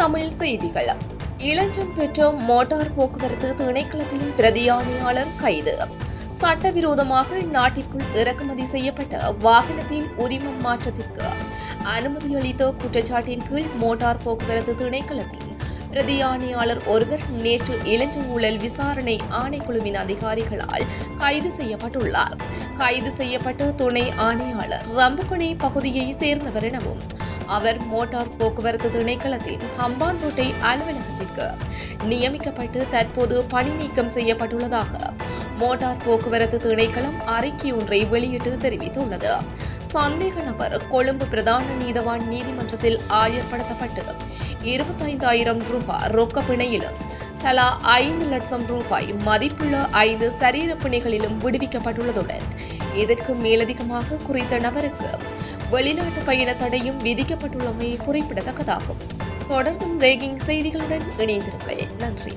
தமிழ் செய்திகள். இளஞ்சம் பெற்ற மோட்டார் போக்குவரத்து திணைக்களத்தின் பிரதியாணையாளர் கைது. சட்டவிரோதமாக நாட்டிற்குள் இறக்குமதி செய்யப்பட்ட வாகனத்தின் உரிமம் மாற்றத்திற்கு அனுமதி அளித்த குற்றச்சாட்டின் கீழ் மோட்டார் போக்குவரத்து திணைக்களத்தின் பிரதியாணையாளர் ஒருவர் நேற்று இளஞ்ச ஊழல் விசாரணை ஆணைக்குழுவின் அதிகாரிகளால் கைது செய்யப்பட்டுள்ளார். கைது செய்யப்பட்ட துணை ஆணையாளர் ரம்புகொனை பகுதியை சேர்ந்தவர் எனவும் அவர் மோட்டார் போக்குவரத்து திணைக்களத்தின் ஹம்பாந்தோட்டை அலுவலகத்திற்கு நியமிக்கப்பட்டு தற்போது பணி நீக்கம் செய்யப்பட்டுள்ளதாக மோட்டார் போக்குவரத்து திணைக்களம் அறிக்கை ஒன்றை வெளியிட்டு தெரிவித்துள்ளது. சந்தேக நபர் கொழும்பு பிரதான நீதவான் நீதிமன்றத்தில் ஆஜர்படுத்தப்பட்டு 25,000 ரூபாய் ரொக்க பிணையிலும் தலா 5 லட்சம் ரூபாய் மதிப்புள்ள 5 சரீர பிணைகளிலும் விடுவிக்கப்பட்டுள்ளதுடன் இதற்கு மேலதிகமாக குறித்த நபருக்கு வெளிநாட்டு பயண தடையும் விதிக்கப்பட்டுள்ளமை குறிப்பிடத்தக்கதாகும். தொடர்ந்தும் பிரேக்கிங் செய்திகளுடன் இணைந்திருங்கள். நன்றி.